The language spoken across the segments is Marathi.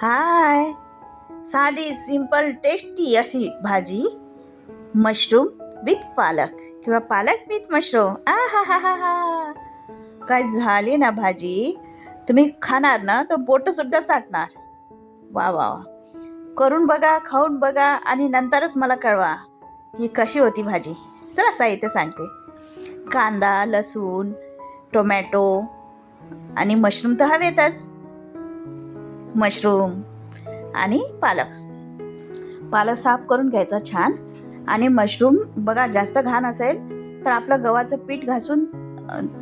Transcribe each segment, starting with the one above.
हाय. साधी सिंपल टेस्टी अशी भाजी मशरूम विथ पालक किंवा पालक विथ मशरूम. आ हा हा हा हा. काय झाली ना भाजी, तुम्ही खाणार ना तर बोट सुद्धा चाटणार. वा वा वा. करून बघा, खाऊन बघा आणि नंतरच मला कळवा की कशी होती भाजी. चला साहित्य सांगते. कांदा, लसूण, टोमॅटो आणि मशरूम तर हवेतच. मशरूम आणि पालक साफ करून घ्यायचा छान. आणि मशरूम बघा, जास्त घाण असेल तर आपलं गव्हाचं पीठ घासून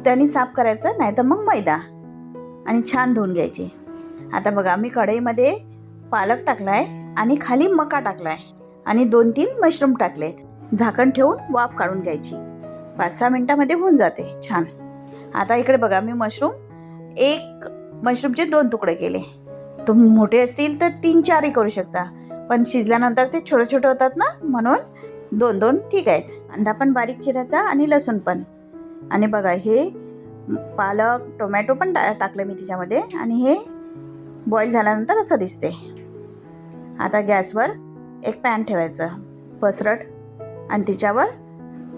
त्यांनी साफ करायचं, नाही तर मग मैदा, आणि छान धुवून घ्यायचे. आता बघा, मी कढईमध्ये पालक टाकलाय आणि खाली मका टाकलाय आणि 2-3 मशरूम टाकलेत. झाकण ठेवून वाफ काढून घ्यायची. 5-6 मिनिटामध्ये होऊन जाते छान. आता इकडे बघा, मी मशरूमचे 2 तुकडे केले. तुम्ही मोठे असतील तर 3-4 करू शकता, पण शिजल्यानंतर ते छोटे छोटे होतात ना, म्हणून 2-2 ठीक आहेत. कांदा पण बारीक चिरायचा आणि लसूण पण. आणि बघा, हे पालक, टोमॅटो पण टाकले मी त्याच्यामध्ये, आणि हे बॉईल झाल्यानंतर असं दिसते. आता गॅसवर एक पॅन ठेवायचं पसरट, आणि त्याच्यावर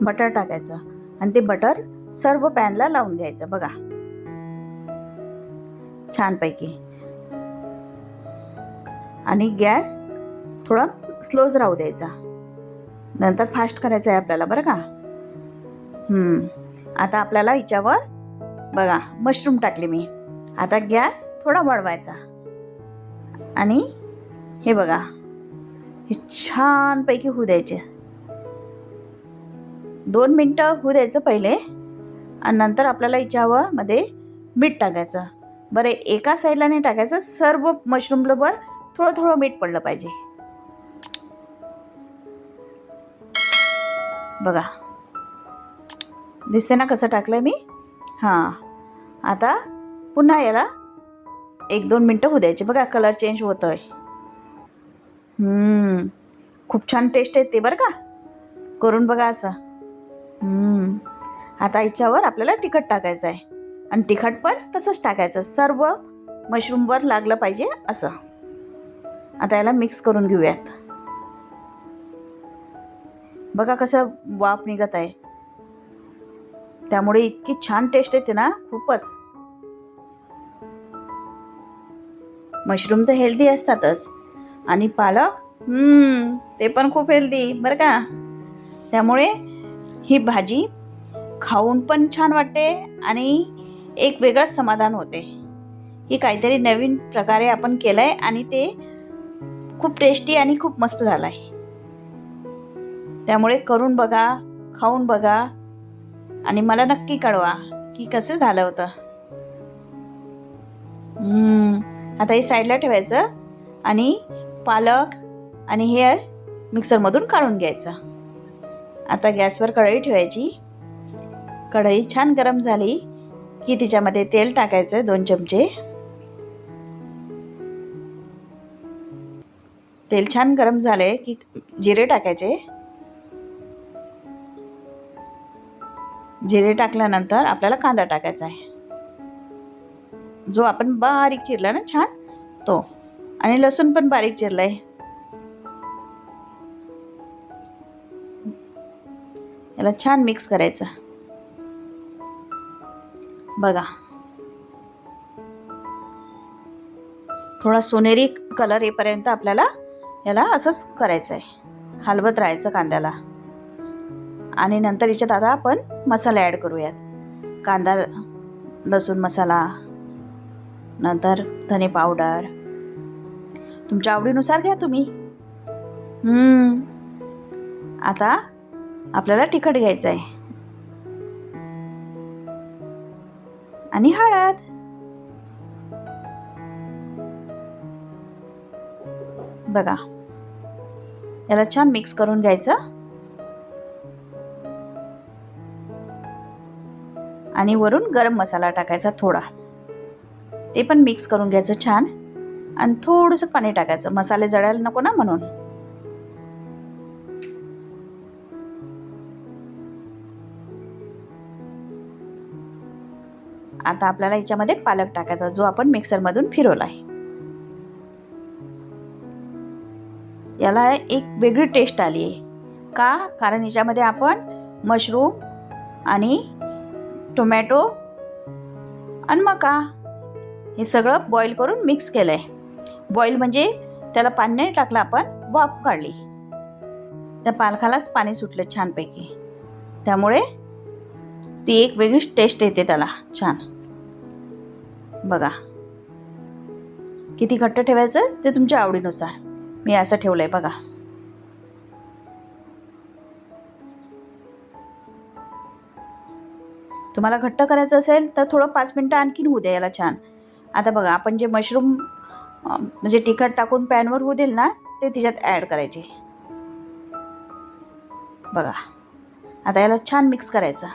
बटर टाकायचं आणि ते बटर सर्व पॅनला लावून घ्यायचं. बघा, छानपैकी. आणि गॅस थोडा स्लोच राहू द्यायचा, नंतर फास्ट करायचं आहे आपल्याला, बरं का. आता आपल्याला याच्यावर बघा मशरूम टाकले मी. आता गॅस थोडा वाढवायचा आणि हे बघा, हे छानपैकी होऊ द्यायचे. 2 मिनटं होऊ द्यायचं पहिले, आणि नंतर आपल्याला याच्यावर मध्ये मीठ टाकायचं. बरं, एका साईडला नाही टाकायचं, सर्व मशरूमवर थोडं थोडं मीठ पडलं पाहिजे. बघा, दिसते ना कसं टाकलंय मी. हां, आता पुन्हा याला 1-2 मिनटं होऊ द्यायचे. बघा, कलर चेंज होतोय. खूप छान टेस्ट येते बरं का, करून बघा असं. आता याच्यावर आपल्याला तिखट टाकायचं आहे, आणि तिखट पण तसंच टाकायचं, सर्व मशरूमवर लागलं पाहिजे असं. आता याला मिक्स करून घेऊयात. बघा कसं वाफ निघत आहे, त्यामुळे इतकी छान टेस्ट येते ना, खूपच. मशरूम तर हेल्दी असतातच, आणि पालक ते पण खूप हेल्दी बरं का. त्यामुळे ही भाजी खाऊन पण छान वाटते आणि एक वेगळंच समाधान होते. ही काहीतरी नवीन प्रकारे आपण केलंय आणि ते खूप टेस्टी आणि खूप मस्त झालंय. त्यामुळे करून बघा, खाऊन बघा, आणि मला नक्की कळवा की कसं झालं होतं. आता हे साईडला ठेवायचं, आणि पालक आणि हे मिक्सरमधून काढून घ्यायचं. आता गॅसवर कढई ठेवायची. कढई छान गरम झाली की तिच्यामध्ये तेल टाकायचं 2 चमचे. तेल छान गरम झाले की जिरे टाकायचे. जिरे टाकल्यानंतर आपल्याला कांदा टाकायचा आहे, जो आपण बारीक चिरला ना छान तो, आणि लसूण पण बारीक चिरलाय. याला छान मिक्स करायचं. बघा, थोडा सोनेरी कलर येईपर्यंत आपल्याला याला असंच करायचं आहे, हलवत राहायचं कांद्याला. आणि नंतर याच्यात आता आपण मसाले ॲड करूयात. कांदा लसूण मसाला, नंतर धने पावडर, तुमच्या आवडीनुसार घ्या तुम्ही. आता आपल्याला तिखट घ्यायचं आहे, आणि हळद. बघा, याला छान मिक्स करून घ्यायचं, आणि वरून गरम मसाला टाकायचा थोडा, ते पण मिक्स करून घ्यायचं छान. आणि थोडंसं पाणी टाकायचं, मसाले जळायला नको ना म्हणून. आता आपल्याला याच्यामध्ये पालक टाकायचा, जो आपण मिक्सरमधून फिरवला आहे. याला एक वेगळी टेस्ट आली आहे. का? कारण याच्यामध्ये आपण मशरूम आणि टोमॅटो आणि मका हे सगळं बॉईल करून मिक्स केलं आहे. बॉईल म्हणजे त्याला पाणी नाही टाकलं, आपण वाफ काढली. त्या पालकालाच पाणी सुटलं छानपैकी, त्यामुळे ती एक वेगळीच टेस्ट येते त्याला छान. बघा किती घट्ट ठेवायचं ते तुमच्या आवडीनुसार. मी असं ठेवलं आहे बघा. तुम्हाला घट्ट करायचं असेल तर थोडं 5 मिनटं आणखीन होऊ द्या याला छान. आता बघा आपण जे मशरूम म्हणजे तिखट टाकून पॅनवर होऊ देईल ना, ते तिच्यात ॲड करायचे. बघा आता याला छान मिक्स करायचं.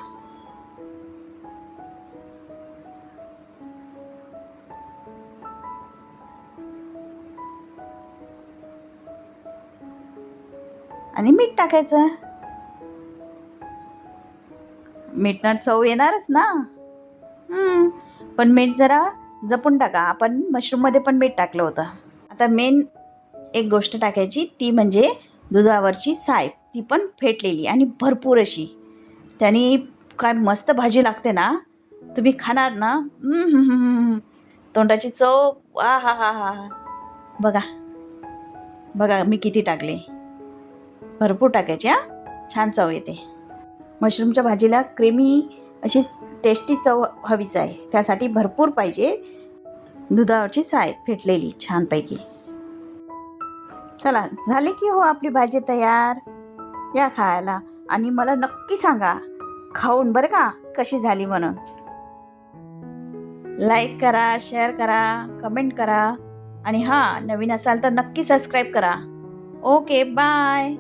आणि मीठ टाकायचं. मीठनं चव येणारच ना. पण मीठ जरा जपून टाका, आपण मशरूममध्ये पण मीठ टाकलं होतं. आता मेन एक गोष्ट टाकायची, ती म्हणजे दुधावरची साय, ती पण फेटलेली आणि भरपूर अशी. त्याने काय मस्त भाजी लागते ना, तुम्ही खाणार ना, तोंडाची चव. वा हा हा हा. बघा बघा मी किती टाकले, भरपूर टाकायचे हा, छान चव येते. मशरूमच्या भाजीला क्रीमी अशी टेस्टी चव हवीच आहे, त्यासाठी भरपूर पाहिजे दुधावरची साय फेटलेली छानपैकी. चला झाली की हो आपली भाजी तयार. या खायला आणि मला नक्की सांगा खाऊन बरं का कशी झाली म्हणून. लाईक करा, शेअर करा, कमेंट करा आणि हां नवीन असाल तर नक्की सबस्क्राईब करा. Okay bye.